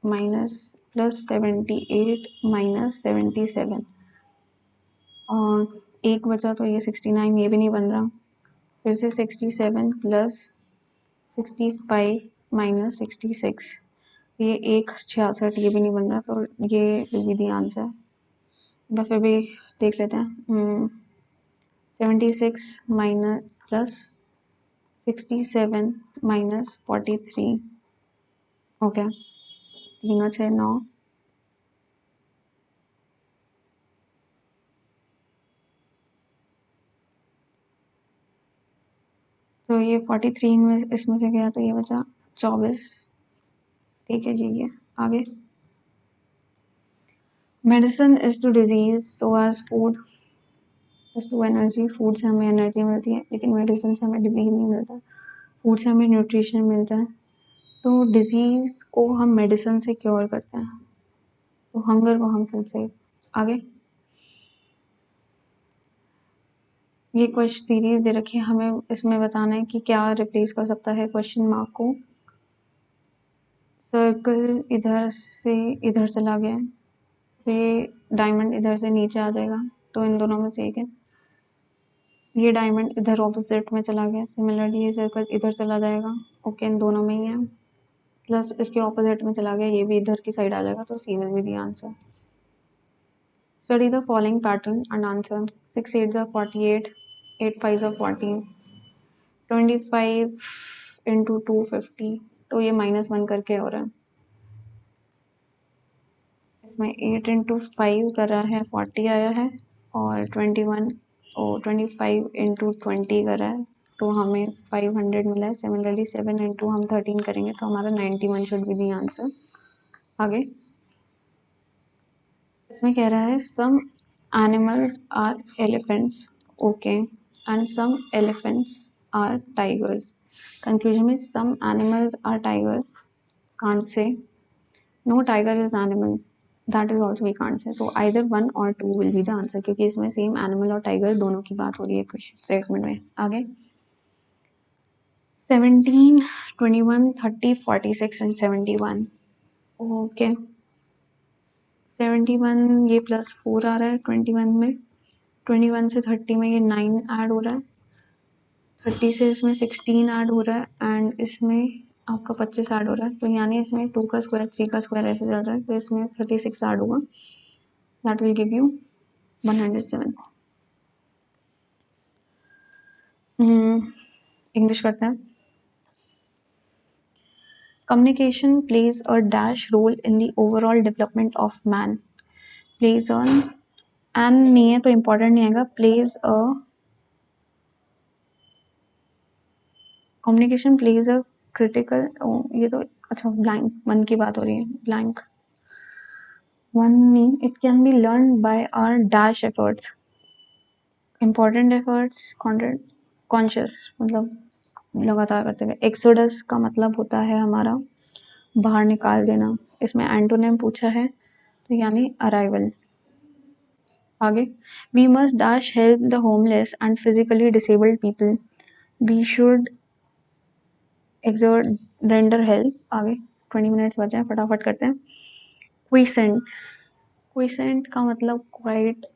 माइनस प्लस 78 माइनस 77, और एक बचा तो ये 69, ये भी नहीं बन रहा। फिर से 67 प्लस 65 माइनस 66, ये 166, ये भी नहीं बन रहा, तो ये विल बी द आंसर। फिर भी देख लेते हैं। 76 माइनस प्लस 67 माइनस 43, ओके, 3 और 6 9, तो ये 43 में इसमें से गया तो ये बचा 24। ठीक है जी, ये आगे medicine is to disease so as food is to energy. Food से हमें एनर्जी मिलती है, लेकिन मेडिसिन से हमें डिजीज नहीं मिलता। फूड से हमें न्यूट्रिशन मिलता है, तो डिजीज को हम मेडिसिन से क्योर करते हैं, तो हंगर को हम फूड से। आगे ये क्वेश्चन सीरीज दे रखी है, हमें इसमें बताना है कि क्या रिप्लेस कर सकता है क्वेश्चन मार्क को। सर्कल इधर से इधर चला गया, तो ये डायमंड इधर से नीचे आ जाएगा, तो इन दोनों में से एक है। ये डायमंड इधर ऑपोजिट में चला गया, सिमिलरली ये सर्कल इधर चला जाएगा, ओके, इन दोनों में ही है। प्लस इसके ऑपोजिट में चला गया, ये भी इधर की साइड आ जाएगा, तो C will be the answer. Study the following pattern and answer. 6 8 are 48, 8 5 are 40, 25 into 250, तो ये -1 करके हो रहा है। इसमें 8 इंटू 5 कर रहा है 40 आया है, और 25 इंटू 20 कर रहा है, तो हमें 500 मिला है। सिमिलरली 7 इंटू हम 13 करेंगे तो हमारा 91 शुड बी दी आंसर। आगे इसमें कह रहा है some animals are elephants, okay, and some elephants are tigers. Conclusion में some animals are tigers, can't say. No tiger is animal, that is also we can't say. So either 1 or 2 will be the answer, क्योंकि इसमें सेम एनिमल और टाइगर दोनों की बात हो रही है क्वेश्चन स्टेटमेंट में। आगे 17 21 30 46 एंड 71, ओके। 71 ये +4 आ रहा है 21 में, 21 से 30 में ये 9 ऐड हो रहा है, 30 से इसमें 16 ऐड हो रहा है, एंड इसमें आपका 25 ऐड हो रहा है, तो यानी इसमें 2 का स्क्वायर 3 का स्क्वायर ऐसे चल रहा है, तो इसमें 36 ऐड होगा, that will give you 107। English करते हैं। Communication plays a dash role in the overall development of man. Plays on an नहीं है तो इम्पोर्टेंट नहीं आएगा, plays a communication plays a critical, ये तो अच्छा ब्लैंक 1 की बात हो रही है, ब्लैंक 1 नहीं, it can be learn by our dash efforts, important efforts, conscious मतलब लगातार करते हुए। एक्सोडस का मतलब होता है हमारा बाहर निकाल देना, इसमें एंटोनिम पूछा है, तो यानी अराइवल। आगे we must dash help the homeless and physically disabled people, we should exert render help. आगे 20 मिनट्स बचे हैं, फटाफट करते हैं। क्विसेंट क्विसेंट का मतलब क्वाइट,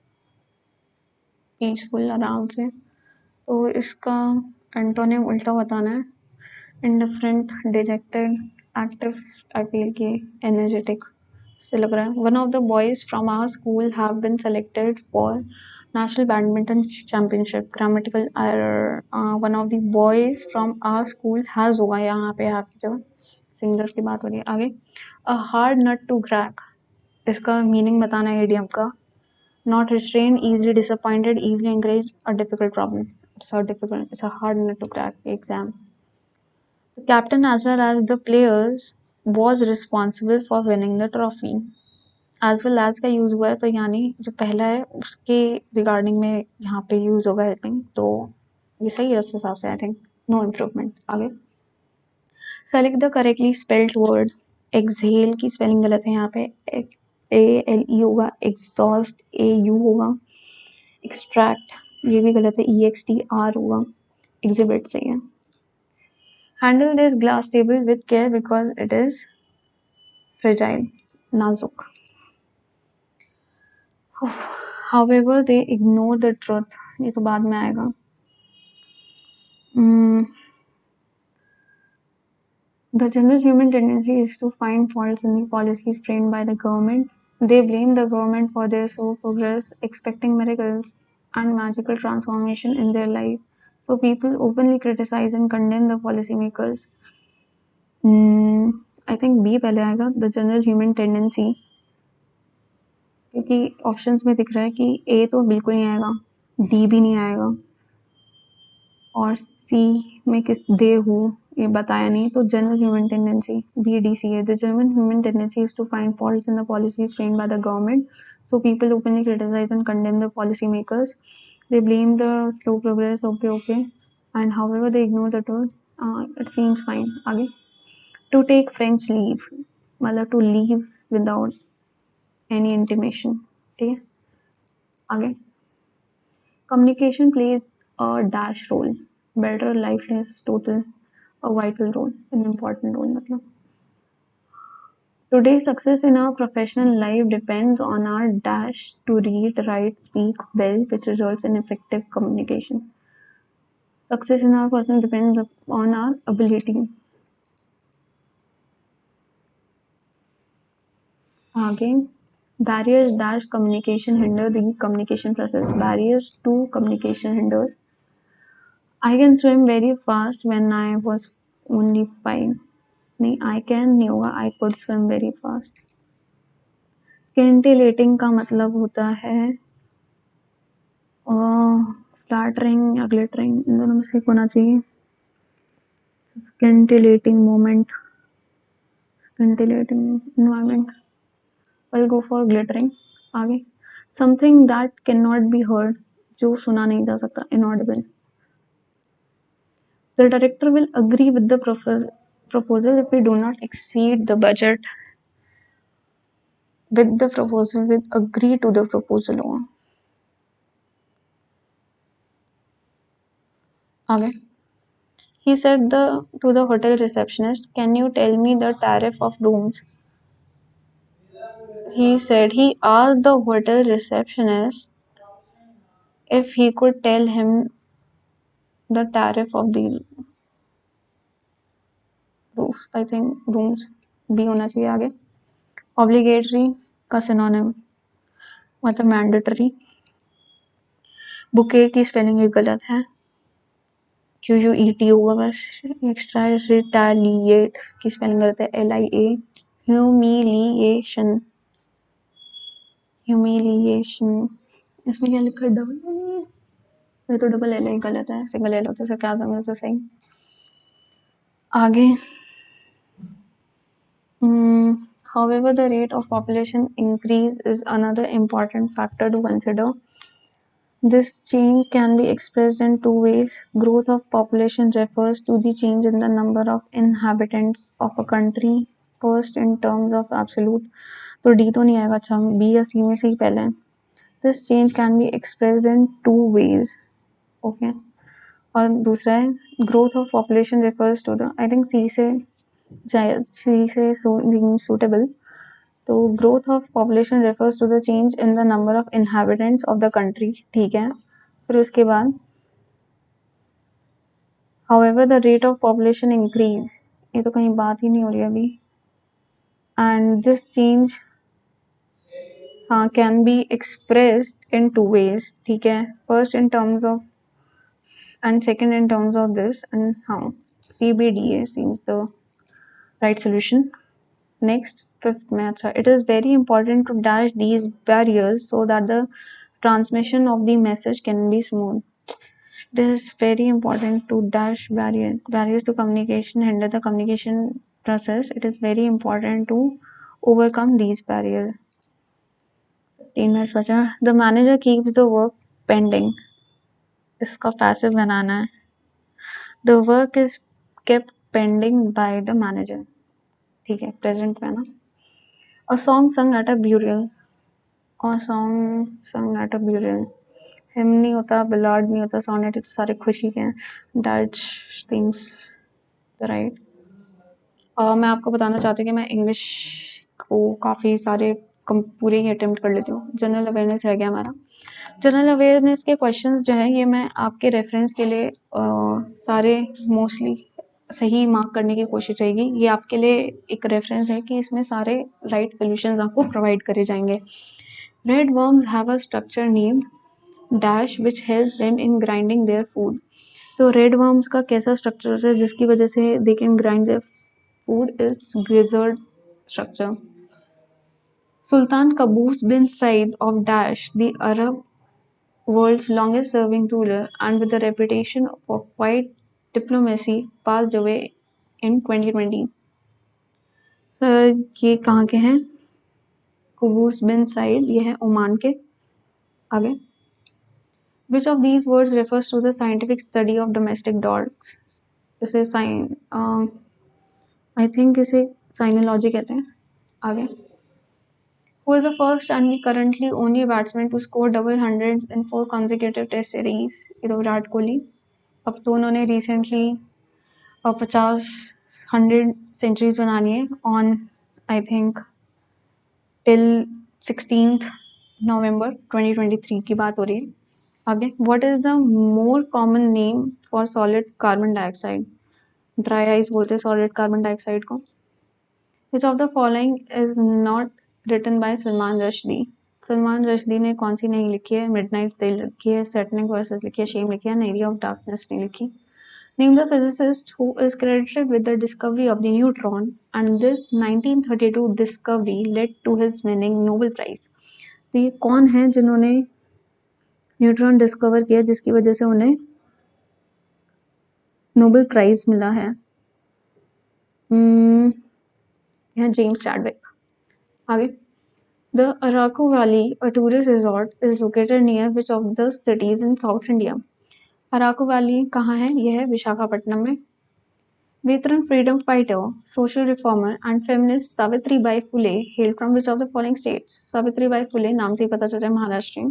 पीसफुल, आराम से। तो इसका एंटोनिम उल्टा बताना है। इंडिफरेंट, डिजेक्टेड, एक्टिव, अपील की, एनर्जेटिक से लग रहा है। One of the boys from our school have been selected for national badminton championship. Grammatical error, one of the boys from our school has होगा, यहाँ पे हैव की जगह सिंगलर की बात हो रही है। आगे, a hard nut to crack, इसका मीनिंग बताना है इडियम का। Not restrained, easily disappointed, easily encouraged, a difficult problem. It's a difficult, it's a hard nut to crack exam. The captain as well as the players was responsible for winning the trophy. As well as का यूज हुआ है, तो यानी जो पहला है उसके रिगार्डिंग में यहाँ पे यूज होगा हेल्पिंग, तो ये सही है उस हिसाब से। I think no improvement. आगे, select the correctly spelled word. Exhale की स्पेलिंग गलत है यहाँ पे, ALE होगा, एग्जॉस्ट AU होगा, एक्सट्रैक्ट ये भी गलत है, EXTR होगा, एग्जिबिट सही है। Handle this glass table with care because it is fragile, नाजुक। However they ignore the truth, ये तो बाद में आएगा। The general human tendency is to find faults in the policies framed by the government. They blame the government for their slow progress, expecting miracles and magical transformation in their life. So people openly criticize and condemn the policymakers. I think B पहले आएगा, the general human tendency, क्योंकि ऑप्शंस में दिख रहा है कि A तो बिल्कुल नहीं आएगा, D भी नहीं आएगा, और C में किस दे हूँ ये बताया नहीं, तो जनरल ह्यूमन टेंडेंसी BDC है। The general human tendency is to find faults in the policies framed by the government, so people openly criticise and condemn the policy makers. They blame the slow progress, okay, and however they ignore the truth, it seems fine. आगे, टू टेक फ्रेंच लीव मतलब to leave without any intimation, ठीक है। आगे, communication plays a dash role, better, lifeless, total, a vital role, an important role मतलब। Today's success in our professional life depends on our dash to read, write, speak well, which results in effective communication. Success in our person depends on our ability. आगे, barriers dash communication hinder the communication process. Barriers to communication hinders. I can swim very fast when I was only 5. नहीं, I can नहीं होगा, I could swim very fast. Scintillating का मतलब होता है फ्लैटरिंग या ग्लिटरिंग, इन दोनों में से एक होना चाहिए। Scintillating moment, scintillating environment, I'll go for glittering. आगे, something that cannot be heard, जो सुना नहीं जा सकता, inaudible. The director will agree with the proposal if we do not exceed the budget. With the proposal, with agree to the proposal होगा। आगे, he said to the hotel receptionist, can you tell me the tariff of rooms? He asked the hotel receptionist if he could tell him the tariff of the roof, I think rooms B होना चाहिए। आगे, obligatory का synonym मतलब mandatory। बुके की स्पेलिंग एक गलत है, QUET होगा बस। एक्स्ट्रा, रिटालिएट की स्पेलिंग गलत है, LIA। ह्यूमिलिएशन, इसमें क्या लिखा है, डबल, ये तो डबल एल गलत है, सिंगल एल होता है, क्या समझ तो सही। आगे, however the rate of population increase is another important factor to consider. This change can be expressed in two ways. Growth of population refers to the change in the number of inhabitants of a country, first in terms of absolute, तो D तो नहीं आएगा, अच्छा B या C में से ही पहले है। This change can be expressed in two ways, okay। और दूसरा है growth of population refers to the, I think C से being suitable, तो growth of population refers to the change in the number of inhabitants of the country, ठीक है। फिर उसके बाद however the rate of population increase, ये तो कहीं बात ही नहीं हो रही अभी, and this change हाँ can be expressed in two ways, ठीक है। first in terms of and second in terms of this, and हाँ CBDA seems the right solution. Next, fifth में अच्छा, it is very important to dash these barriers so that the transmission of the message can be smooth. It is very important to dash barriers to communication, hinder the communication process. It is very important to overcome these barriers. 3 minutes बचा. The manager keeps the work pending. इसका passive बनाना है. The work is kept pending by the manager. ठीक है, present में ना. A song sung at a burial. A song sung at a burial. Him नहीं होता, बिलार्ड नहीं होता, सोनेट तो सारे खुशी के हैं. That things right. मैं आपको बताना चाहती हूँ कि मैं इंग्लिश को काफ़ी सारे पूरे ही अटेम्प्ट कर लेती हूँ. जनरल अवेयरनेस रह गया हमारा. जनरल अवेयरनेस के क्वेश्चंस जो हैं ये मैं आपके रेफरेंस के लिए सारे मोस्टली सही मार्क करने की कोशिश रहेगी. ये आपके लिए एक रेफरेंस है कि इसमें सारे राइट सॉल्यूशंस आपको प्रोवाइड करे जाएंगे. Red worms have a structure named dash which helps them in grinding their food. तो रेड वर्म्स का कैसा स्ट्रक्चर है जिसकी वजह से they can grind their food is gizzard structure. Sultan Qaboos bin Said of Dash, the Arab world's longest serving ruler and with a reputation for quiet diplomacy, passed away in 2020. Sir ये कहाँ के हैं? Qaboos bin Said, ये है ओमान के. आगे. Which of these words refers to the scientific study of domestic dogs? इसे I think इसे साइनोलॉजी कहते हैं. आगे. Who is the first and the currently only batsman to score double hundreds in 4 consecutive Test series? ये तो विराट कोहली. अब तो उन्होंने recently 50-100 सेंचुरीज बनानी है on I think till 16th November 2023 की बात हो रही है. आगे. What is the more common name for solid carbon dioxide? Dry ice बोलते हैं solid carbon dioxide को. Which of the following is not written by Salman Rushdie? Salman Rushdie ने कौन सी नहीं लिखी है? मिडनाइट टेल लिखी है, सेटनिंग वर्सेस लिखी है, शेम लिखी है, एरिया ऑफ डार्कनेस नहीं लिखी. Name the physicist who is credited with the discovery of the neutron and this 1932 discovery led to his winning Nobel prize. तो ये कौन है जिन्होंने न्यूट्रॉन डिस्कवर किया जिसकी वजह से उन्हें नोबेल प्राइज मिला है? यह जेम्स चैडविक. आगे. The Araku Valley, a tourist resort, is located near which of the cities in South India? Araku Valley कहाँ है? यह है विशाखापट्टनम में. Veteran freedom fighter, social reformer and feminist Savitri Bai Phule hailed from which of the following states? Savitri Bai Phule नाम से ही पता चल रहा है Maharashtra.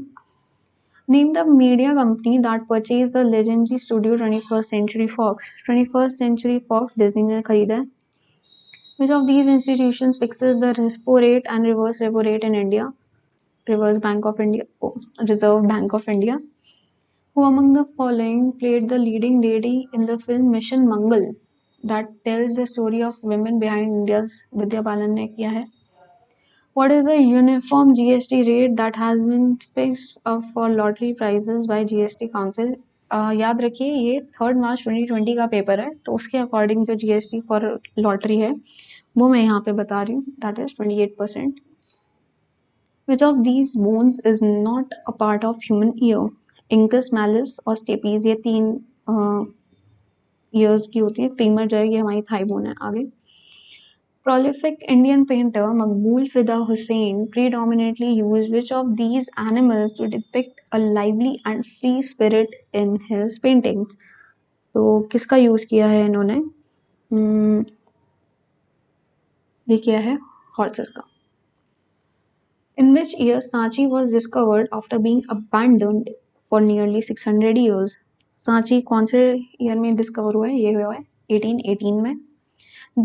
Name the media company that purchased the legendary studio 21st Century Fox. 21st Century Fox Disney ने खरीदा है. Which of these institutions fixes the repo rate and reverse repo rate in India? Reserve Bank of India. Who among the following played the leading lady in the film Mission Mangal that tells the story of women behind India's Vidya Balan ने किया है? What is the uniform GST rate that has been fixed for lottery prizes by GST Council? याद रखिए ये 3 मार्च 2020 का पेपर है तो उसके अकॉर्डिंग जो GST फॉर लॉटरी है वो मैं यहाँ पे बता रही हूँ. That is 28%. Which of these bones is not a part of human ear? Incus, malleus और stapes. ये 3 ईयर्स की होती है. फीमर जो है ये हमारी थाई बोन है. आगे. Prolific Indian painter Maqbool Fida Hussain predominantly used which of these animals to depict a lively and free spirit in his paintings? तो किसका यूज किया है इन्होंने? ये किया है हॉर्सेस का. In which year Sanchi was discovered after being abandoned for nearly 600 years? Sanchi कौन से ईयर में डिस्कवर हुआ है? ये हुआ है 1818 में.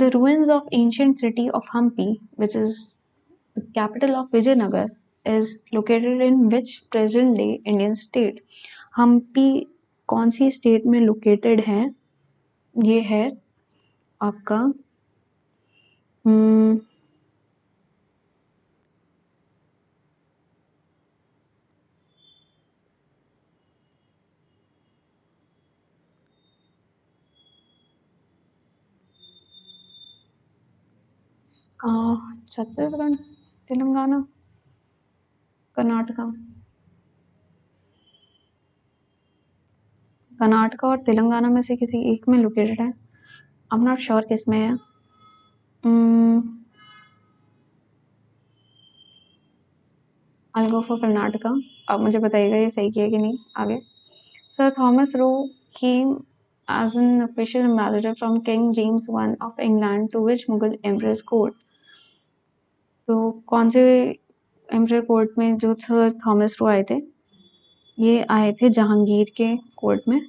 The ruins of ancient city of Hampi, which is The capital of Vijayanagar is located in which present day Indian state? Hampi कौन सी स्टेट में लोकेटेड है? ये है आपका छत्तीसगढ़, तेलंगाना, कर्नाटका। कर्नाटका और तेलंगाना में से किसी एक में लोकेटेड है। आई एम नॉट श्योर किस में है। आई गो फॉर कर्नाटका। अब मुझे बताइएगा ये सही किया कि नहीं। आगे, sir Thomas Roe came as an official ambassador from King James I of England to which Mughal emperor's court? तो कौन से एम्परर कोर्ट में जो सर थॉमस रो आए थे? ये आए थे जहांगीर के कोर्ट में।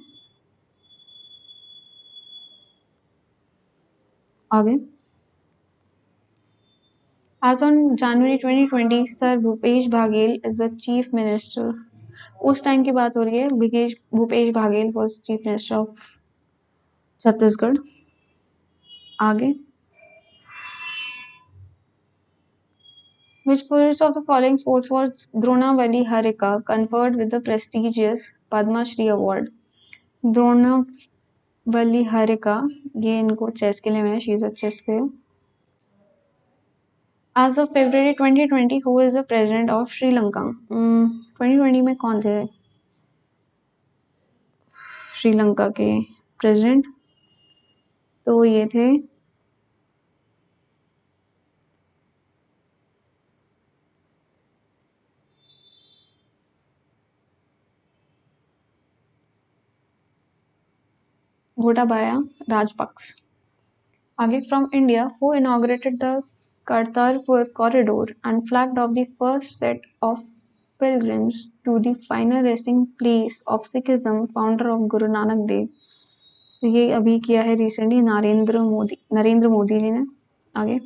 आगे, As on January 2020, Sir Bhupesh Baghel is the chief minister. उस टाइम की बात हो रही है। Bhupesh Baghel was chief minister of Chhattisgarh. आगे, which first of the following sports was Dronavali Harika conferred with the prestigious Padma Shri Award? Dronavalli Harika, ये इनको चेस के लिए है। She is a chess player. As of February 2020, who is the president of Sri Lanka? 2020 में कौन थे श्रीलंका के प्रेसिडेंट? तो ये थे गोटाबाया राजपक्ष। आगे, from India who inaugurated the Kartarpur corridor and flagged off the first set of pilgrims to the final resting place of Sikhism, founder of Guru Nanak Dev? तो ये अभी किया है रिसेंटली नरेंद्र मोदी जी ने। आगे,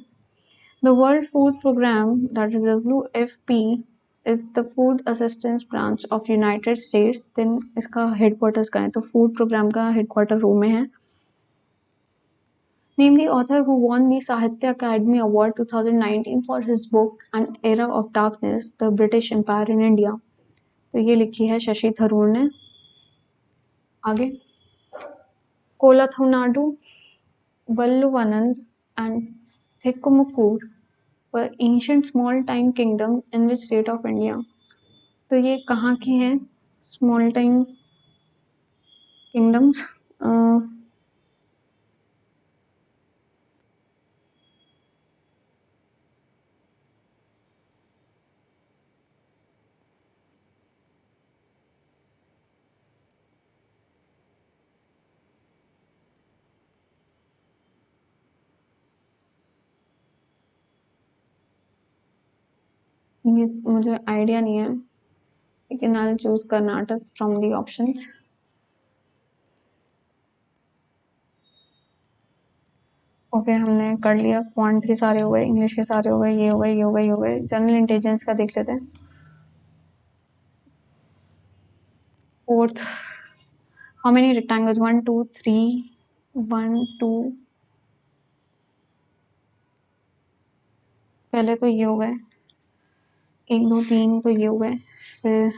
The World Food Programme, that is WFP, is the food assistance branch of United States. then इसका हेडक्वार्टर्स कहाँ है? तो फूड प्रोग्राम का हेडक्वार्टर रोम में है। Name the author who won the Sahitya Academy Award 2019 for his book An Era of Darkness, The British Empire in India. तो ये लिखी है शशि थरूर ने। आगे, कोलाथुनाडु, Valluvanad and Thekkumukkur were ancient small time kingdoms in which state of India? तो ये कहाँ की हैं स्मॉल टाइम किंगडम्स? ये मुझे आइडिया नहीं है, लेकिन I choose Karnataka from the options. Okay, हमने कर लिया। क्वांट के सारे हो गए, इंग्लिश के सारे हो गए, ये हो गए, ये हो गए, ये हो गए। जनरल इंटेलिजेंस का देख लेते हैं। Fourth, how many rectangles? 1 2 3 1 2। पहले तो ये हो गए, 1 2 3 तो ये हो गए, फिर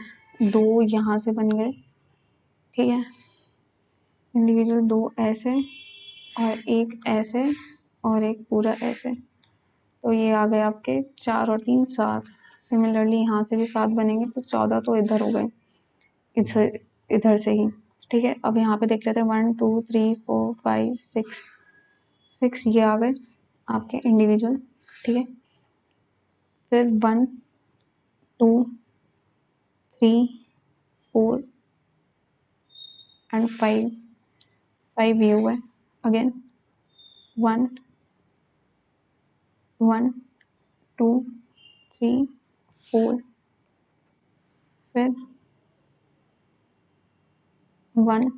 2 यहाँ से बन गए, ठीक है। इंडिविजुअल 2 ऐसे और एक ऐसे और एक पूरा ऐसे, तो ये आ गए आपके 4 और 3 7। सिमिलरली यहाँ से भी 7 बनेंगे, तो 14 तो इधर हो गए, इधर से ही, ठीक है। अब यहाँ पे देख लेते हैं 1 2 3 4 5 6 ये आ गए आपके इंडिविजुअल, ठीक है। फिर 1 2 3 4 एंड 5 ये हुए। अगेन 1 1 2 3 4, फिर 1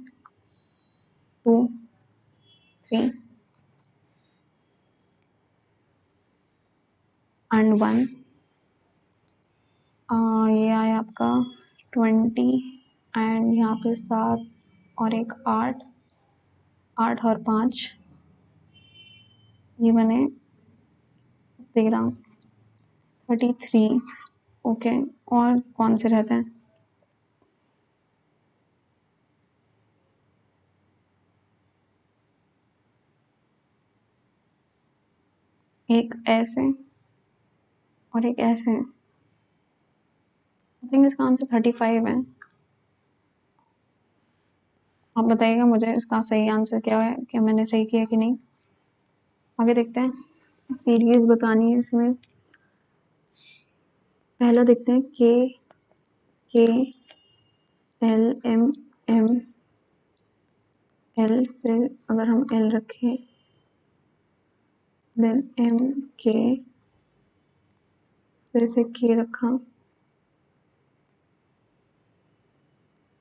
2 3 एंड 1 है आपका 20 एंड यहाँ पे 7 और एक 8 और 5 ये बने 13 33। ओके, और कौन से रहते हैं? एक ऐसे और एक ऐसे। आई थिंक इसका आंसर 35 है। आप बताइएगा मुझे इसका सही आंसर क्या है, क्या मैंने सही किया कि नहीं। आगे देखते हैं, सीरीज बतानी है इसमें। पहला देखते हैं के एल एम एम एल, फिर अगर हम एल रखें देन एम के, फिर से के रखा,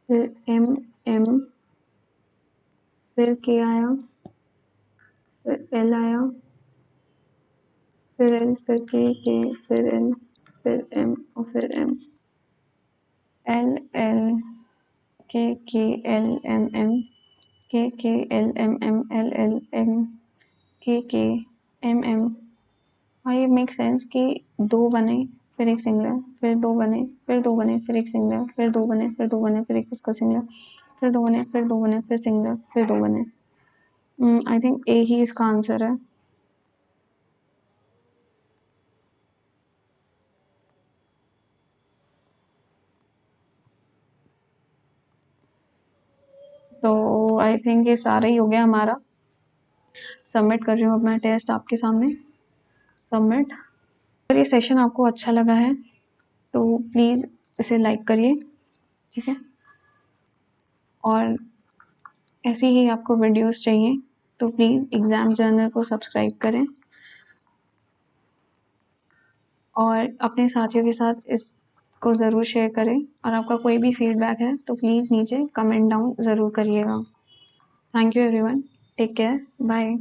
फिर एम एम, फिर के आया, फिर एल आया, फिर एल, फिर के, फिर एल, फिर एम और फिर M. L L K L M M, K L M M, L L M K M M. हाँ, ये मेक सेंस कि दो बने फिर एक सिंगलर, फिर दो बने, फिर दो बने, फिर एक सिंगलर, फिर दो बने, फिर दो बने, फिर एक उसका सिंगलर, फिर दो बने, फिर दो बने, फिर सिंगलर, फिर दो बने। आई थिंक ए ही इसका आंसर है। तो आई थिंक ये सारा ही हो गया हमारा। सबमिट कर रही हूँ अपना टेस्ट आपके सामने। सबमिट। अगर ये सेशन आपको अच्छा लगा है तो प्लीज़ इसे लाइक करिए, ठीक है। और ऐसी ही आपको वीडियोस चाहिए तो प्लीज़ एग्ज़ाम जर्नल को सब्सक्राइब करें और अपने साथियों के साथ इसको ज़रूर शेयर करें। और आपका कोई भी फीडबैक है तो प्लीज़ नीचे कमेंट डाउन ज़रूर करिएगा। Thank you everyone, take care, bye.